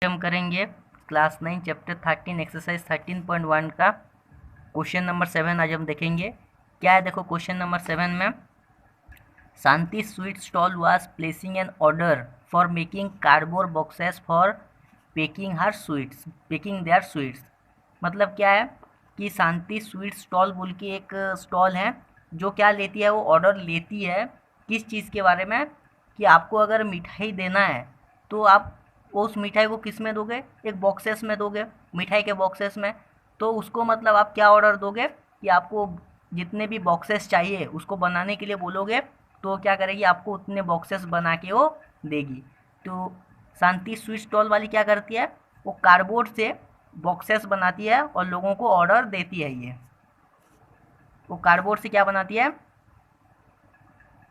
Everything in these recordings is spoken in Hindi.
हम करेंगे क्लास 9 चैप्टर 13 एक्सरसाइज 13.1 का क्वेश्चन नंबर 7 आज हम देखेंगे। क्या है देखो क्वेश्चन नंबर 7 में Shanti sweet stall was placing an order for making cardboard boxes for packing their sweets. मतलब क्या है कि शांति स्वीट स्टॉल बोल के एक स्टॉल है जो क्या लेती है, वो ऑर्डर लेती है किस चीज़ के बारे में कि आपको अगर मिठाई देना है तो आप उस मिठाई को किस में दोगे, एक बॉक्सेस में दोगे, मिठाई के बॉक्सेस में। तो उसको मतलब आप क्या ऑर्डर दोगे कि आपको जितने भी बॉक्सेस चाहिए उसको बनाने के लिए बोलोगे तो क्या करेगी, आपको उतने बॉक्सेस बना के वो देगी। तो शांति स्वीट स्टॉल वाली क्या करती है, वो कार्डबोर्ड से बॉक्सेस बनाती है और लोगों को ऑर्डर देती है। ये वो कार्डबोर्ड से क्या बनाती है,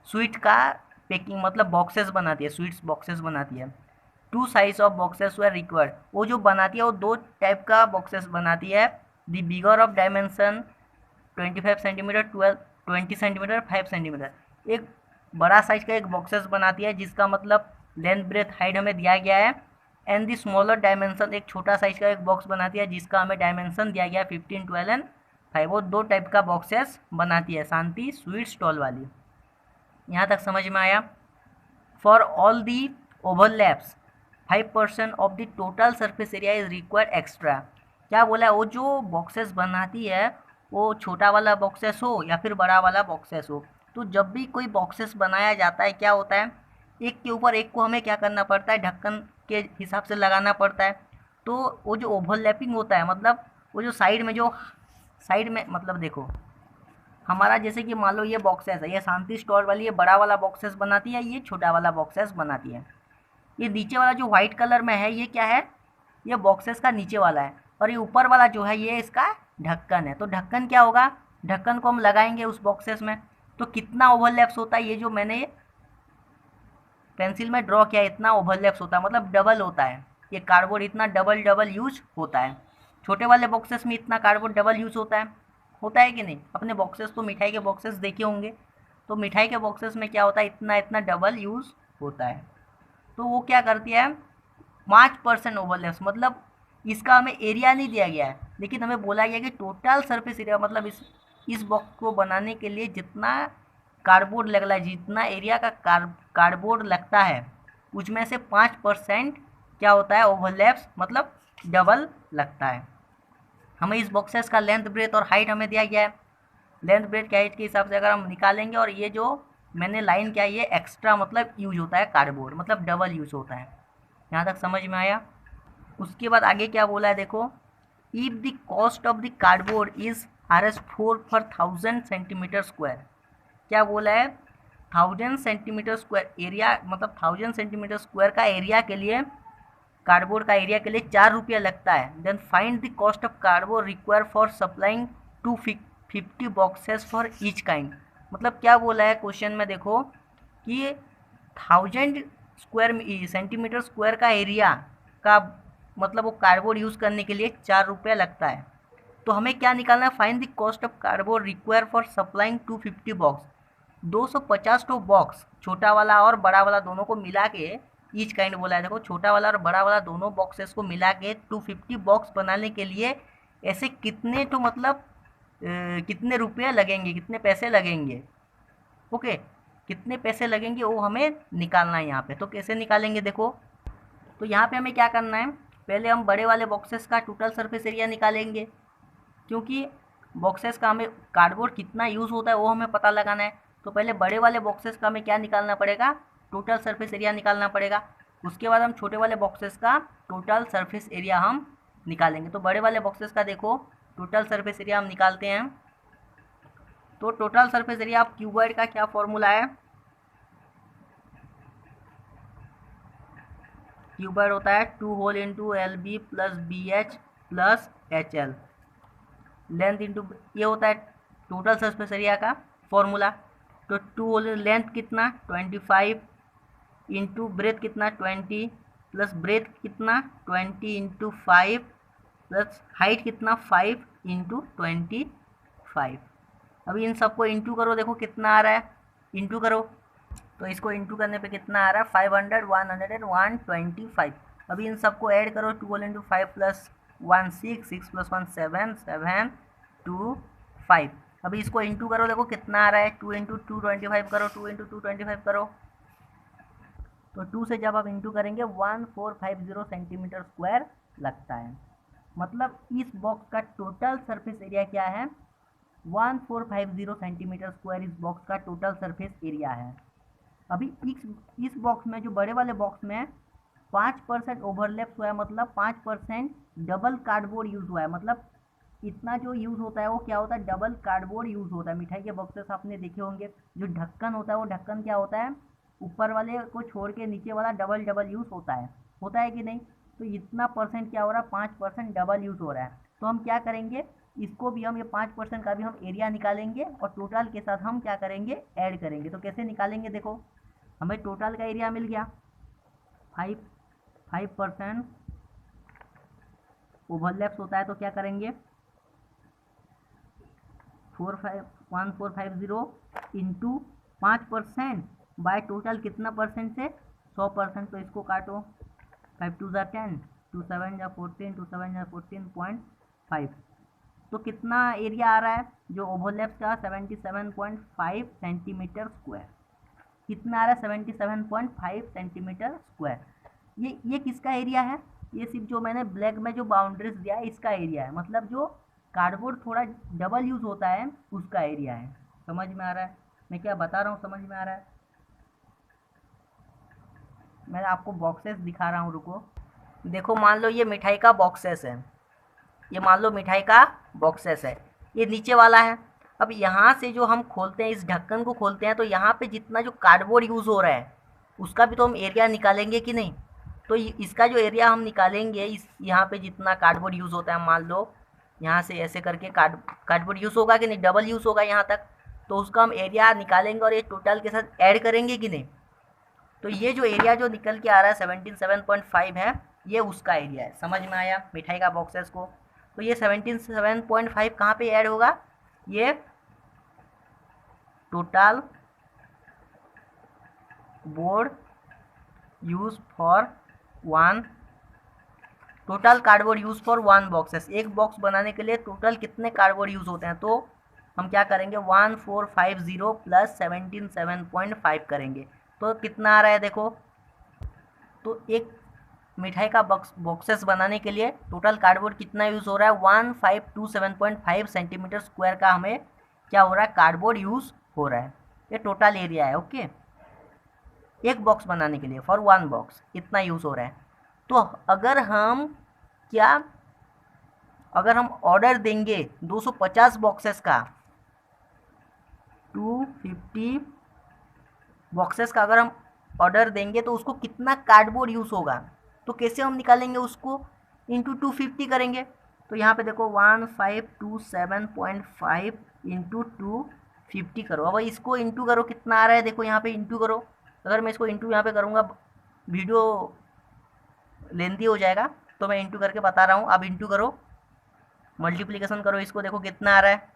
स्वीट का पैकिंग मतलब बॉक्सेस बनाती है, स्वीट्स बॉक्सेस बनाती है। Two size of boxes were required, वो जो बनाती है वो दो टाइप का बॉक्सेस बनाती है। The bigger of dimension 25 centimetre 20 centimetre 5 centimetre. एक बड़ा साइज का एक बॉक्सेस बनाती है जिसका मतलब लेंथ ब्रेथ हाइट हमें दिया गया है। एंड दी स्मॉलर डायमेंशन, एक छोटा साइज का एक बॉक्स बनाती है जिसका हमें डायमेंशन दिया गया है 15, 12 एंड 5। वो दो टाइप का बॉक्सेस बनाती है शांति स्वीट स्टॉल वाली। यहाँ तक समझ में आया। For all the overlaps 5% of the total surface area is required extra. क्या बोला है, वो जो बॉक्सेस बनाती है वो छोटा वाला बॉक्सेस हो या फिर बड़ा वाला बॉक्सेस हो, तो जब भी कोई बॉक्सेस बनाया जाता है क्या होता है, एक के ऊपर एक को हमें क्या करना पड़ता है, ढक्कन के हिसाब से लगाना पड़ता है। तो वो जो ओवरलैपिंग होता है मतलब वो जो साइड में मतलब देखो हमारा जैसे कि मान लो ये बॉक्सेस है, ये शांति स्टोर वाली ये बड़ा वाला बॉक्सेस बनाती है, ये छोटा वाला बॉक्सेस बनाती है। ये नीचे वाला जो व्हाइट कलर में है ये क्या है, ये बॉक्सेस का नीचे वाला है। और ये ऊपर वाला जो है ये इसका ढक्कन है। तो ढक्कन क्या होगा, ढक्कन को हम लगाएंगे उस बॉक्सेस में तो कितना ओवरलैप्स होता है, ये जो मैंने पेंसिल में ड्रॉ किया इतना ओवरलैप्स होता है, मतलब डबल होता है। ये कार्डबोर्ड इतना डबल डबल यूज होता है। छोटे वाले बॉक्सेस में इतना कार्डबोर्ड डबल यूज होता है कि नहीं। अपने बॉक्सेस तो मिठाई के बॉक्सेस देखे होंगे, तो मिठाई के बॉक्सेस में क्या होता है, इतना इतना डबल यूज होता है। तो वो क्या करती है, 5% ओवरलैप्स मतलब इसका हमें एरिया नहीं दिया गया है लेकिन हमें बोला गया कि टोटल सरफेस एरिया मतलब इस बॉक्स को बनाने के लिए जितना कार्डबोर्ड लग रहा है, जितना एरिया का कार्डबोर्ड लगता है उसमें से 5% क्या होता है, ओवरलैप्स मतलब डबल लगता है। हमें इस बॉक्सेस का लेंथ ब्रेथ और हाइट हमें दिया गया है। लेंथ ब्रेथ के हाइट के हिसाब से अगर हम निकालेंगे, और ये जो मैंने लाइन क्या है ये एक्स्ट्रा मतलब यूज होता है, कार्डबोर्ड मतलब डबल यूज होता है। यहाँ तक समझ में आया। उसके बाद आगे क्या बोला है देखो, if the cost of the cardboard is Rs4 for 1000 centimetre square. क्या बोला है, 1000 सेंटीमीटर स्क्वायर एरिया मतलब 1000 सेंटीमीटर स्क्वायर का एरिया के लिए, कार्डबोर्ड का एरिया के लिए 4 रुपया लगता है। Then find the cost of cardboard require for supplying 250 boxes for each kind. मतलब क्या बोला है क्वेश्चन में देखो कि 1000 स्क्वायर सेंटीमीटर स्क्वायर का एरिया का मतलब वो कार्डबोर्ड यूज़ करने के लिए 4 रुपया लगता है। तो हमें क्या निकालना है, find the cost of cardboard require for supplying 250 box. 250 तो बॉक्स, छोटा वाला और बड़ा वाला दोनों को मिला के, ईच काइंड बोला है देखो, छोटा वाला और बड़ा वाला दोनों बॉक्सेस को मिला के 250 बॉक्स बनाने के लिए ऐसे कितने तो मतलब कितने रुपये लगेंगे, कितने पैसे लगेंगे। ओके, कितने पैसे लगेंगे वो हमें निकालना है यहाँ पे। तो कैसे निकालेंगे देखो, तो यहाँ पे हमें क्या करना है, पहले हम बड़े वाले बॉक्सेस का टोटल सरफेस एरिया निकालेंगे क्योंकि बॉक्सेस का हमें कार्डबोर्ड कितना यूज़ होता है वो हमें पता लगाना है। तो पहले बड़े वाले बॉक्सेस का हमें क्या निकालना पड़ेगा, टोटल सरफेस एरिया निकालना पड़ेगा। उसके बाद हम छोटे वाले बॉक्सेस का टोटल सरफेस एरिया हम निकालेंगे। तो बड़े वाले बॉक्सेस का देखो टोटल सरफेस एरिया हम निकालते हैं। तो total surface area of cuboid का क्या फॉर्मूला है, क्यूबॉइड होता है 2 whole into L B plus B H plus H L. Length into ये होता है टोटल सरफेस एरिया का फॉर्मूला। तो 2 होल लेंथ कितना 25 इंटू ब्रेथ कितना 20 प्लस ब्रेथ कितना 20 इंटू 5 प्लस हाइट कितना 5 इंटू 25। अभी इन सबको इंटू करो, देखो कितना आ रहा है, इंटू करो। तो इसको इंटू करने पे कितना आ रहा है 500, 100 एंड 125। अभी इन सबको ऐड करो, 12 इंटू 5 प्लस 1 6, 6 प्लस 1 7, 7 2 5। अभी इसको इंटू करो, देखो कितना आ रहा है, 2 इंटू 2 25 करो, 2 इंटू 2 25 करो, तो 2 से जब आप इंटू करेंगे 1450 सेंटीमीटर स्क्वायर लगता है। मतलब इस बॉक्स का टोटल सरफेस एरिया क्या है, 1450 सेंटीमीटर स्क्वायर इस बॉक्स का टोटल सरफेस एरिया है। अभी इस बॉक्स में, जो बड़े वाले बॉक्स में 5% ओवरलैप्स हुआ है, मतलब 5% डबल कार्डबोर्ड यूज़ हुआ है। मतलब इतना जो यूज़ होता है वो क्या होता है, डबल कार्डबोर्ड यूज़ होता है। मिठाई के बॉक्सेस आपने देखे होंगे, जो ढक्कन होता है वो ढक्कन क्या होता है, ऊपर वाले को छोड़ के नीचे वाला डबल डबल यूज़ होता है कि नहीं। तो इतना परसेंट क्या हो रहा है, 5% डबल यूज़ हो रहा है। तो हम क्या करेंगे, इसको भी हम, ये 5% का भी हम एरिया निकालेंगे और टोटल के साथ हम क्या करेंगे, ऐड करेंगे। तो कैसे निकालेंगे, देखो हमें टोटल का एरिया मिल गया, 5% ओवरलैप्स होता है, तो क्या करेंगे, 1450 इंटू 5% बाय टोटल कितना परसेंट से, 100%। तो इसको काटो, 5 2 ज़ा 10, 2 7 ज़ा 14, 2 7 ज़ा 14.5। तो कितना एरिया आ रहा है जो ओवरलैप्स का, 77.5 सेंटीमीटर स्क्वायर। कितना आ रहा है, 77.5 सेंटीमीटर स्क्वायर। ये किसका एरिया है, ये सिर्फ जो मैंने ब्लैक में जो बाउंड्रीज दिया है इसका एरिया है। मतलब जो कार्डबोर्ड थोड़ा डबल यूज़ होता है उसका एरिया है। समझ में आ रहा है मैं क्या बता रहा हूँ, समझ में आ रहा है। मैं आपको बॉक्सेस दिखा रहा हूँ, रुको। देखो मान लो ये मिठाई का बॉक्सेस है, ये मान लो मिठाई का बॉक्सेस है, ये नीचे वाला है। अब यहाँ से जो हम खोलते हैं, इस ढक्कन को खोलते हैं, तो यहाँ पे जितना जो कार्डबोर्ड यूज़ हो रहा है उसका भी तो हम एरिया निकालेंगे कि नहीं। तो इसका जो एरिया हम निकालेंगे, इस यहाँ पे जितना कार्डबोर्ड यूज़ होता है, मान लो यहाँ से ऐसे करके कार्डबोर्ड यूज़ होगा कि नहीं, डबल यूज़ होगा यहाँ तक, तो उसका हम एरिया निकालेंगे और ये टोटल के साथ ऐड करेंगे कि नहीं। तो ये जो एरिया जो निकल के आ रहा है 77.5 है, ये उसका एरिया है। समझ में आया मिठाई का बॉक्सेस को। तो ये 77.5 कहाँ पे ऐड होगा, ये total board use for one, total cardboard use for one boxes. एक बॉक्स बनाने के लिए टोटल कितने कार्डबोर्ड यूज होते हैं, तो हम क्या करेंगे, 1450 प्लस 77.5 करेंगे, तो कितना आ रहा है देखो। तो एक मिठाई का बॉक्सेस बनाने के लिए टोटल कार्डबोर्ड कितना यूज़ हो रहा है, 1527.5 सेंटीमीटर स्क्वायर का हमें क्या हो रहा है, कार्डबोर्ड यूज़ हो रहा है। ये टोटल एरिया है, ओके। एक बॉक्स बनाने के लिए फॉर वन बॉक्स इतना यूज़ हो रहा है। तो अगर हम ऑर्डर देंगे 250 बॉक्सेस का, 250 बॉक्सेस का अगर हम ऑर्डर देंगे, तो उसको कितना कार्डबोर्ड यूज़ होगा, तो कैसे हम निकालेंगे उसको, इंटू 250 करेंगे। तो यहाँ पे देखो 1527.5 इंटू 250 करो। अब इसको इंटू करो, कितना आ रहा है देखो, यहाँ पे इंटू करो। अगर मैं इसको इंटू यहाँ पे करूँगा वीडियो लेंथी हो जाएगा, तो मैं इंटू करके बता रहा हूँ। अब इंटू करो, मल्टीप्लिकेशन करो, इसको देखो कितना आ रहा है।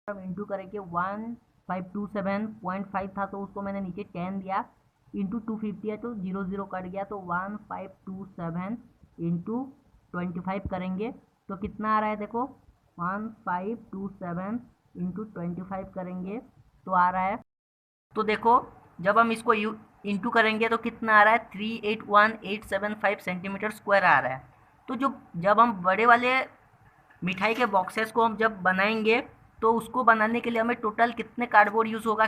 अब इंटू करेंगे 1527.5 था, तो उसको मैंने नीचे 10 दिया, इंटू 250 है तो 0 कट गया, तो 1527 इंटू 25 करेंगे तो कितना आ रहा है देखो, 1527 इंटू 25 करेंगे तो आ रहा है। तो देखो जब हम इसको इंटू करेंगे तो कितना आ रहा है, 381875 सेंटीमीटर स्क्वायर आ रहा है। तो जब हम बड़े वाले मिठाई के बॉक्सेस को हम जब बनाएंगे, तो उसको बनाने के लिए हमें टोटल कितने कार्डबोर्ड यूज़ होगा,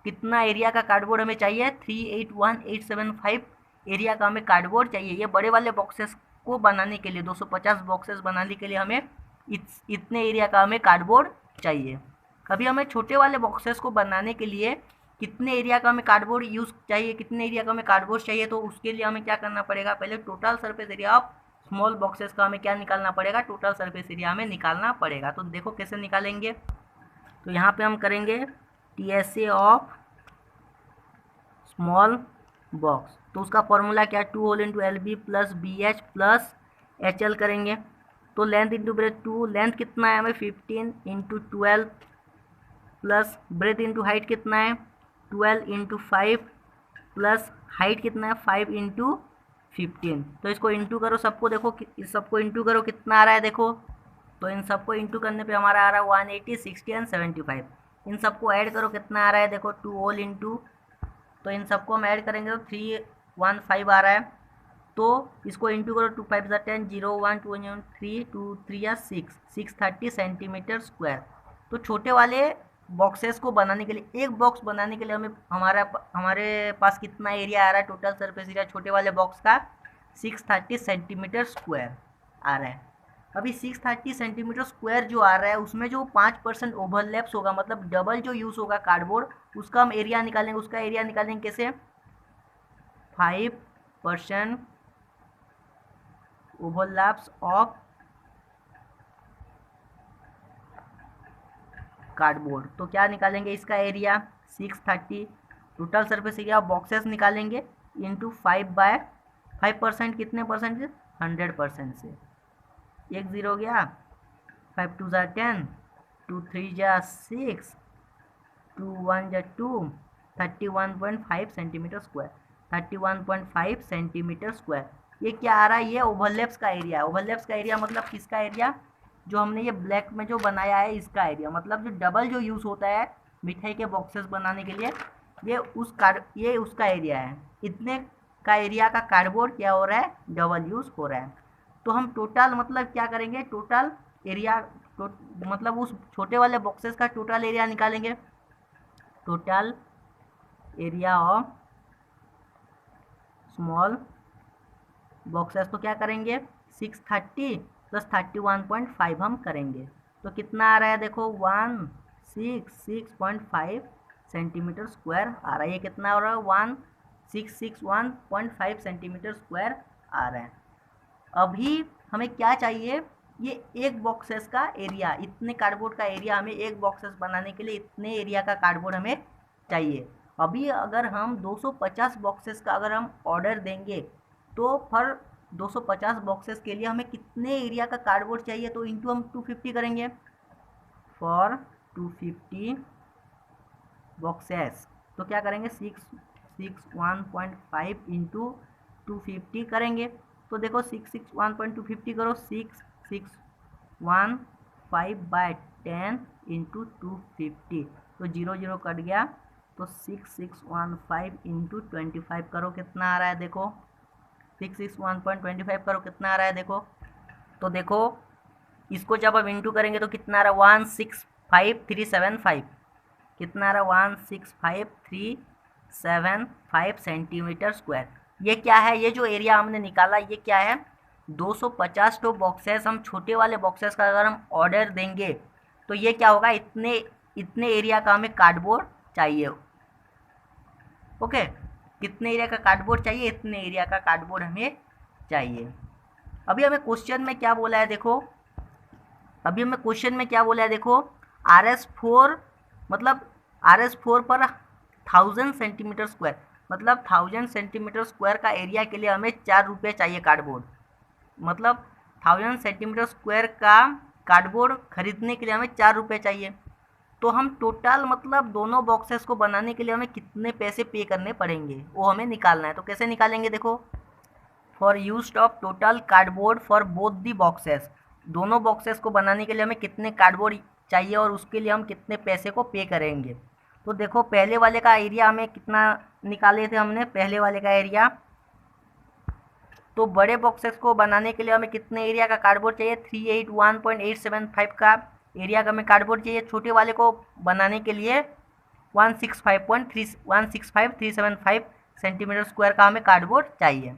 कितना एरिया का कार्डबोर्ड हमें चाहिए, 381875 एरिया का हमें कार्डबोर्ड चाहिए। ये बड़े वाले बॉक्सेस को बनाने के लिए, 250 बॉक्सेस बनाने के लिए हमें इतने एरिया का हमें कार्डबोर्ड चाहिए। अभी हमें छोटे वाले बॉक्सेस को बनाने के लिए कितने एरिया का हमें कार्डबोर्ड यूज़ चाहिए, कितने एरिया का हमें कार्डबोर्ड चाहिए, तो उसके लिए हमें क्या करना पड़ेगा, पहले total surface area of small boxes का हमें क्या निकालना पड़ेगा, टोटल सरफेस एरिया हमें निकालना पड़ेगा। तो देखो कैसे निकालेंगे, तो यहाँ पे हम करेंगे TSA ऑफ स्मॉल बॉक्स। तो उसका फॉर्मूला क्या है, 2 whole into LB plus BH plus HL करेंगे। तो लेंथ इंटू ब्रेथ 2, लेंथ कितना है हमें 15 into 12 plus breadth into height कितना है 12 इंटू 5 प्लस हाइट कितना है 5 इंटू 15। तो इसको इंटू करो सबको, देखो इस सबको इंटू करो कितना आ रहा है देखो। तो इन सबको इंटू करने पे हमारा आ रहा है 180, 60 एंड 75। इन सबको ऐड करो कितना आ रहा है देखो, 2 होल इंटू, तो इन सबको हम ऐड करेंगे तो 315 आ रहा है। तो इसको इंटू करो, 2 5 10, 0 1 2 3 2 3 6 630 सेंटीमीटर स्क्वायर। तो छोटे वाले बॉक्सेस को बनाने के लिए, एक बॉक्स बनाने के लिए हमारे पास कितना एरिया आ रहा है, टोटल सरफेस एरिया छोटे वाले बॉक्स का 630 सेंटीमीटर स्क्वायर आ रहा है। अभी 630 सेंटीमीटर स्क्वायर जो आ रहा है उसमें जो 5% ओवरलैप्स होगा, मतलब डबल जो यूज़ होगा कार्डबोर्ड, उसका हम एरिया निकालेंगे। उसका एरिया निकालेंगे कैसे, 5% ओवरलैप्स ऑफ कार्डबोर्ड। तो क्या निकालेंगे इसका area 630, total surface area of boxes निकालेंगे इंटू 5/5% कितने परसेंट से, 100% से। एक जीरो हो गया, 5 2 ज़ा 10, 2 3 ज़ा 6, 2 1 ज़ा 2, 31.5 सेंटीमीटर स्क्वायर। 31.5 सेंटीमीटर स्क्वायर ये क्या आ रहा है, ये ओवरलैप्स का एरिया है। ओवरलैप्स का एरिया मतलब किसका एरिया, जो हमने ये ब्लैक में जो बनाया है इसका एरिया, मतलब जो डबल जो यूज़ होता है मिठाई के बॉक्सेस बनाने के लिए, ये उसका एरिया है। इतने का एरिया का कार्डबोर्ड क्या हो रहा है, डबल यूज़ हो रहा है। तो हम टोटल मतलब क्या करेंगे, टोटल एरिया मतलब उस छोटे वाले बॉक्सेस का टोटल एरिया निकालेंगे। Total area of small boxes, तो क्या करेंगे 630 प्लस 31.5 हम करेंगे। तो कितना आ रहा है देखो, 166.5 सेंटीमीटर स्क्वायर आ रहा है। ये कितना हो रहा है, 1661.5 सेंटीमीटर स्क्वायर आ रहा है। अभी हमें क्या चाहिए, ये एक बॉक्सेस का एरिया, इतने कार्डबोर्ड का एरिया हमें एक बॉक्सेस बनाने के लिए इतने एरिया का कार्डबोर्ड हमें चाहिए। अभी अगर हम 250 बॉक्सेस का अगर हम ऑर्डर देंगे तो फॉर 250 बॉक्सेस के लिए हमें कितने एरिया का कार्डबोर्ड चाहिए, तो इंटू हम 250 करेंगे। फॉर 250 बॉक्सेस तो क्या करेंगे, 661.5 इंटू 250 करेंगे। तो देखो 661.250 करो, 661.5/10 इंटू 250, तो 0 0 कट गया। तो 6615 इंटू 25 करो कितना आ रहा है देखो, 661.25 करो कितना आ रहा है देखो। तो देखो इसको जब अब इंटू करेंगे तो कितना आ रहा है, 165,375, कितना आ रहा है 165,375 सेंटीमीटर स्क्वायर। ये क्या है, ये जो एरिया हमने निकाला ये क्या है, 250 तो बॉक्सेस, हम छोटे वाले बॉक्सेस का अगर हम ऑर्डर देंगे तो ये क्या होगा, इतने इतने एरिया का हमें कार्डबोर्ड चाहिए। ओके, कितने एरिया का कार्डबोर्ड चाहिए, इतने एरिया का कार्डबोर्ड हमें चाहिए। अभी हमें क्वेश्चन में क्या बोला है देखो, अभी हमें क्वेश्चन में क्या बोला है देखो, RS4 मतलब RS4 पर 1000 सेंटीमीटर स्क्वायर, मतलब 1000 सेंटीमीटर स्क्वायर का एरिया के लिए हमें 4 रुपये चाहिए कार्डबोर्ड। मतलब 1000 सेंटीमीटर स्क्वायर का कार्डबोर्ड खरीदने के लिए हमें 4 रुपये चाहिए। तो हम टोटल मतलब दोनों बॉक्सेस को बनाने के लिए हमें कितने पैसे पे करने पड़ेंगे वो हमें निकालना है। तो कैसे निकालेंगे देखो, for use of total cardboard for both the boxes, दोनों बॉक्सेस को बनाने के लिए हमें कितने कार्डबोर्ड चाहिए और उसके लिए हम कितने पैसे को पे करेंगे। तो देखो पहले वाले का एरिया हमें कितना निकाले थे हमने, पहले वाले का एरिया, तो बड़े बॉक्सेस को बनाने के लिए हमें कितने एरिया का कार्डबोर्ड चाहिए, 381.875 का एरिया का हमें कार्डबोर्ड चाहिए। छोटे वाले को बनाने के लिए 165,375 सेंटीमीटर स्क्वायर का हमें कार्डबोर्ड चाहिए।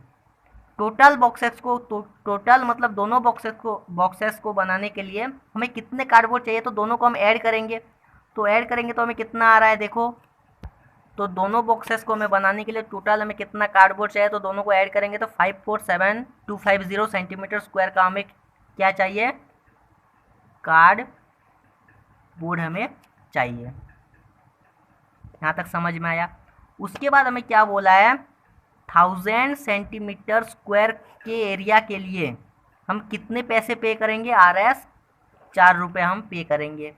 टोटल बॉक्सेस को टोटल मतलब दोनों बॉक्सेस को बनाने के लिए हमें कितने कार्डबोर्ड चाहिए, तो दोनों को हम ऐड करेंगे। तो ऐड करेंगे तो हमें कितना आ रहा है देखो, तो दोनों बॉक्सेस को हमें बनाने के लिए टोटल हमें कितना कार्डबोर्ड चाहिए, तो दोनों को ऐड करेंगे तो 547,250 सेंटीमीटर स्क्वायर का हमें क्या चाहिए, कार्डबोर्ड हमें चाहिए। यहाँ तक समझ में आया। उसके बाद हमें क्या बोला है, 1000 सेंटीमीटर स्क्वायर के एरिया के लिए हम कितने पैसे पे करेंगे, RS 4 रुपये हम पे करेंगे।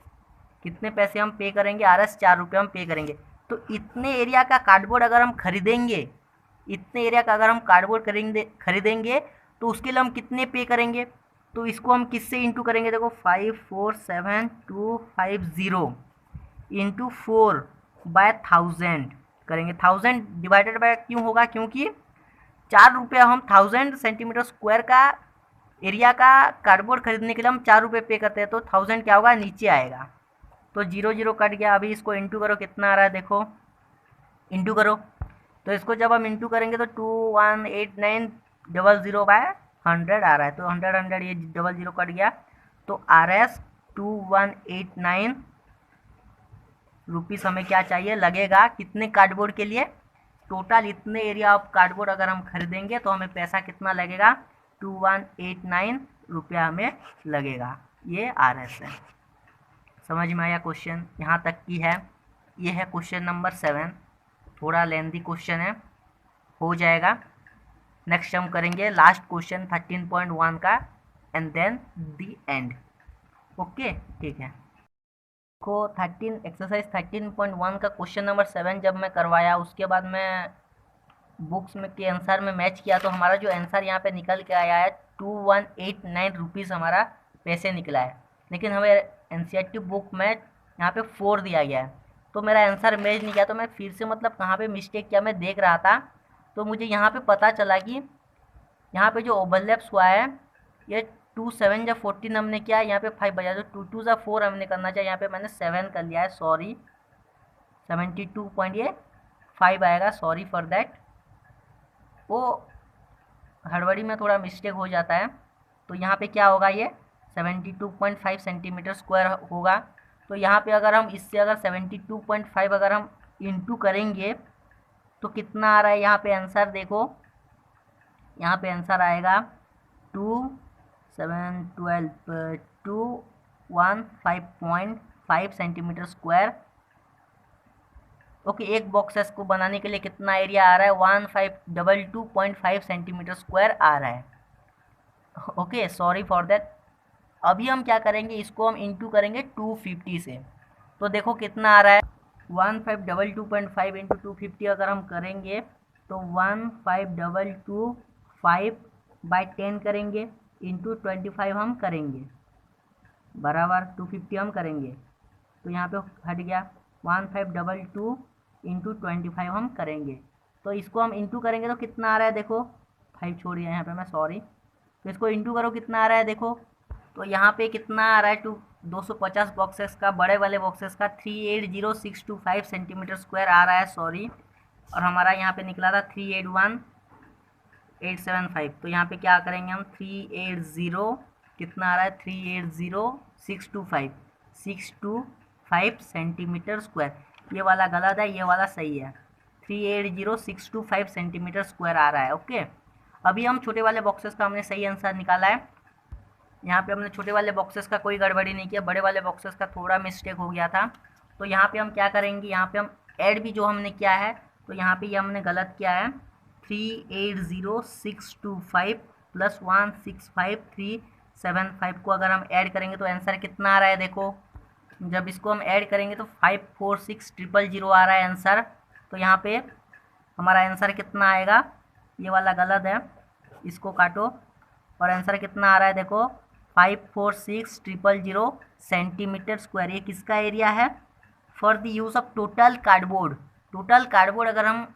कितने पैसे हम पे करेंगे, RS 4 रुपये हम पे करेंगे। तो इतने एरिया का कार्डबोर्ड अगर हम खरीदेंगे, इतने एरिया का अगर हम कार्डबोर्ड खरीदेंगे तो उसके लिए हम कितने पे करेंगे, तो इसको हम किससे इंटू करेंगे, देखो 547,250 इंटू 4/1000 करेंगे। 1000 डिवाइडेड बाय क्यों होगा, क्योंकि 4 रुपया हम 1000 सेंटीमीटर स्क्वायर का एरिया का कार्डबोर्ड खरीदने के लिए हम 4 रुपये पे करते हैं, तो 1000 क्या होगा, नीचे आएगा। तो 0 0 कट गया। अभी इसको इंटू करो, कितना आ रहा है देखो, इंटू करो। तो इसको जब हम इंटू करेंगे तो 218900/100 आ रहा है। तो 100 ये 00 कट गया, तो RS 2189 रुपीस हमें क्या चाहिए लगेगा, कितने कार्डबोर्ड के लिए, टोटल इतने एरिया ऑफ कार्डबोर्ड अगर हम खरीदेंगे तो हमें पैसा कितना लगेगा, 2189 रुपया हमें लगेगा। ये RS है। समझ में आया क्वेश्चन, यहाँ तक की है। ये है क्वेश्चन नंबर 7, थोड़ा लेंथी क्वेश्चन है, हो जाएगा। नेक्स्ट हम करेंगे लास्ट क्वेश्चन 13.1 का, and then the end. Okay ठीक है। को 13 एक्सरसाइज 13.1 का क्वेश्चन नंबर 7 जब मैं करवाया, उसके बाद मैं बुक्स में के आंसर में मैच किया, तो हमारा जो आंसर यहाँ पे निकल के आया है 2189 रुपीज़ हमारा पैसे निकला है। लेकिन हमें एनसीईआरटी बुक में यहाँ पे 4 दिया गया है, तो मेरा आंसर मैच नहीं किया। तो मैं फिर से मतलब कहाँ पे मिस्टेक किया मैं देख रहा था, तो मुझे यहाँ पे पता चला कि यहाँ पे जो ओवरलैप्स हुआ है, ये 2 7 जब 14 हमने किया, यहाँ पे 5 बजा, तो 2 2 जा 4 हमने करना चाहिए, यहाँ पे मैंने 7 कर लिया है, सॉरी 72.5 आएगा, सॉरी फॉर दैट। वो हड़बड़ी में थोड़ा मिस्टेक हो जाता है। तो यहाँ पे क्या होगा, ये 72.5 सेंटीमीटर स्क्वायर होगा। तो यहाँ पे अगर हम इससे अगर 72.5 अगर हम इंटू करेंगे तो कितना आ रहा है, यहाँ पे आंसर देखो, यहाँ पे आंसर आएगा 2 7 12 215.5 सेंटीमीटर स्क्वायर। ओके, एक बॉक्सेस को बनाने के लिए कितना एरिया आ रहा है, 1522.5 सेंटीमीटर स्क्वायर आ रहा है। Okay sorry for that. अभी हम क्या करेंगे, इसको हम इंटू करेंगे 250 से। तो देखो कितना आ रहा है, 1522.5 इंटू 250 अगर हम करेंगे तो 15225/10 करेंगे, इंटू 25 हम करेंगे, बराबर 250 हम करेंगे, तो यहाँ पे हट गया 1522 इंटू 25 हम करेंगे। तो इसको हम इंटू करेंगे तो कितना आ रहा है देखो, 5 छोड़िए यहाँ पे मैं, सॉरी। तो इसको इंटू करो, कितना आ रहा है देखो, तो यहाँ पे कितना आ रहा है 250 बॉक्सेस का, बड़े वाले बॉक्सेस का 380625 सेंटीमीटर स्क्वायर आ रहा है, सॉरी। और हमारा यहाँ पे निकला था 381875। तो यहाँ पे क्या करेंगे हम, 380 कितना आ रहा है, 380625 सेंटीमीटर स्क्वायर। ये वाला गलत है, ये वाला सही है, 380625 सेंटीमीटर स्क्वायर आ रहा है। ओके, अभी हम छोटे वाले बॉक्सेस का हमने सही आंसर निकाला है। यहाँ पे हमने छोटे वाले बॉक्सेस का कोई गड़बड़ी नहीं किया, बड़े वाले बॉक्सेस का थोड़ा मिस्टेक हो गया था। तो यहाँ पे हम क्या करेंगे, यहाँ पे हम ऐड भी जो हमने किया है, तो यहाँ पे ये हमने गलत किया है, 380625 प्लस 165375 को अगर हम ऐड करेंगे तो आंसर कितना आ रहा है देखो। जब इसको हम ऐड करेंगे तो 546000 आ रहा है आंसर। तो यहाँ पे हमारा आंसर कितना आएगा, ये वाला गलत है, इसको काटो, और आंसर कितना आ रहा है देखो, 546000 सेंटीमीटर स्क्वायर। ये किसका एरिया है, for the use of total cardboard. Total cardboard अगर हम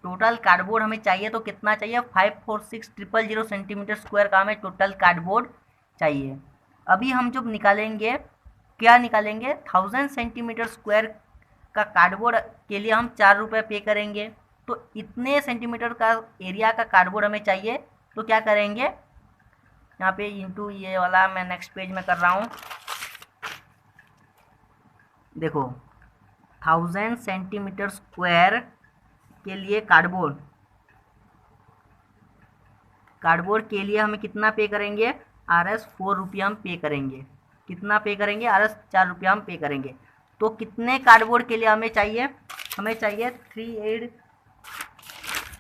टोटल कार्डबोर्ड हमें चाहिए तो कितना चाहिए, 546000 सेंटीमीटर स्क्वायर का हमें टोटल कार्डबोर्ड चाहिए। अभी हम जब निकालेंगे, क्या निकालेंगे, 1000 सेंटीमीटर स्क्वायर का कार्डबोर्ड के लिए हम 4 रुपये पे करेंगे। तो इतने सेंटीमीटर का एरिया का कार्डबोर्ड हमें चाहिए, तो क्या करेंगे, यहाँ पे इंटू ये वाला मैं नेक्स्ट पेज में कर रहा हूँ, देखो 1000 सेंटीमीटर स्क्वायर के लिए कार्डबोर्ड के लिए हमें कितना पे करेंगे, RS 4 रुपया हम पे करेंगे। कितना पे करेंगे, RS 4 रुपया हम पे करेंगे। तो कितने कार्डबोर्ड के लिए हमें चाहिए, हमें चाहिए 38,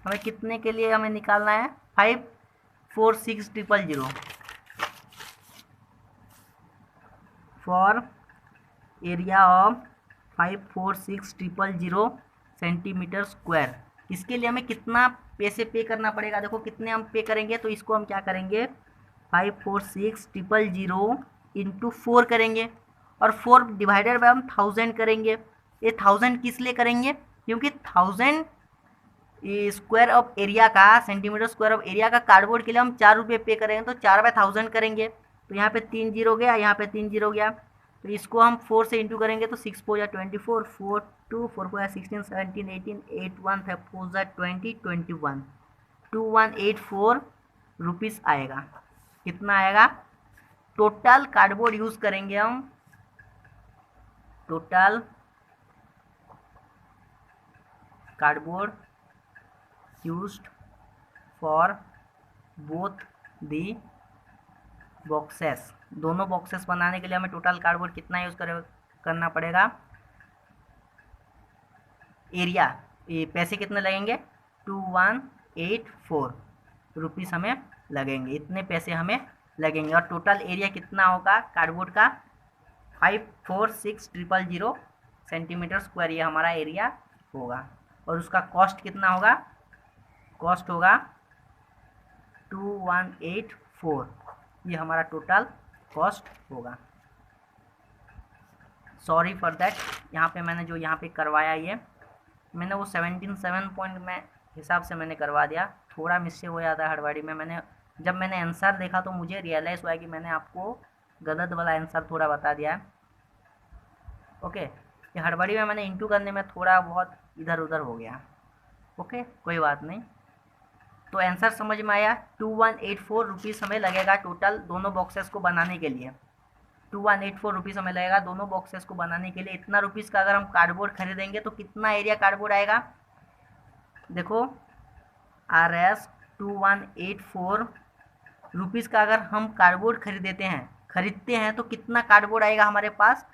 हमें कितने के लिए हमें निकालना है, 546000 for area of 546000 centimetre square. इसके लिए हमें कितना पैसे पे करना पड़ेगा, देखो कितने हम पे करेंगे, तो इसको हम क्या करेंगे 546000 इंटू 4 करेंगे और 4 डिवाइडेड बाय हम 1000 करेंगे। ये 1000 किस लिए करेंगे, क्योंकि 1000 स्क्वायर ऑफ एरिया का, सेंटीमीटर स्क्वायर ऑफ एरिया का कार्डबोर्ड के लिए हम 4 रुपये पे करेंगे, तो 4/1000 करेंगे। तो यहाँ पे 3 जीरो गया, यहाँ पे 3 जीरो गया, तो इसको हम 4 से इंटू करेंगे तो 6 4 24, 4 2 4 4 16 17 18 8 1 5 4 20 21 2184 रुपीज़ आएगा। कितना आएगा, टोटल कार्डबोर्ड यूज़ करेंगे हम, total cardboard used for both the boxes, दोनों बॉक्सेस बनाने के लिए हमें टोटल कार्डबोर्ड कितना यूज़ करना पड़ेगा, एरिया, ये पैसे कितने लगेंगे 2184 रुपीज़ हमें लगेंगे, इतने पैसे हमें लगेंगे। और टोटल एरिया कितना होगा कार्डबोर्ड का 546000 सेंटीमीटर स्क्वायर, ये हमारा एरिया होगा। और उसका कॉस्ट कितना होगा, कॉस्ट होगा 2184, ये हमारा टोटल कॉस्ट होगा। सॉरी फॉर दैट, यहाँ पे मैंने जो यहाँ पे करवाया ये मैंने वो 17 पॉइंट में हिसाब से मैंने करवा दिया, थोड़ा मिस्टेक हो जाता है हड़बड़ी में। जब मैंने आंसर देखा तो मुझे रियलाइज़ हुआ कि मैंने आपको गलत वाला आंसर थोड़ा बता दिया है। ओके, ये हड़बड़ी में मैंने इंटू करने में थोड़ा बहुत इधर उधर हो गया। ओके, कोई बात नहीं। तो आंसर समझ में आया, 2184 रुपीज़ हमें लगेगा टोटल दोनों बॉक्सेस को बनाने के लिए। 2184 रुपीज़ हमें लगेगा दोनों बॉक्सेस को बनाने के लिए। इतना रुपीज़ का अगर हम कार्डबोर्ड खरीदेंगे तो कितना एरिया कार्डबोर्ड आएगा, देखो RS 2184 रुपीज़ का अगर हम कार्डबोर्ड खरीदते हैं तो कितना कार्डबोर्ड आएगा हमारे पास,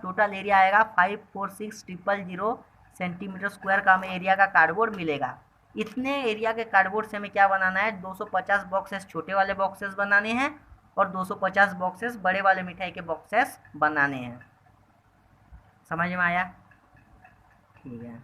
टोटल एरिया आएगा 546000 सेंटीमीटर स्क्वायर का हमें एरिया का कार्डबोर्ड मिलेगा। इतने एरिया के कार्डबोर्ड से हमें क्या बनाना है, 250 बॉक्सेस छोटे वाले बॉक्सेस बनाने हैं और 250 बॉक्सेस बड़े वाले मिठाई के बॉक्सेस बनाने हैं। समझ में आया, ठीक है।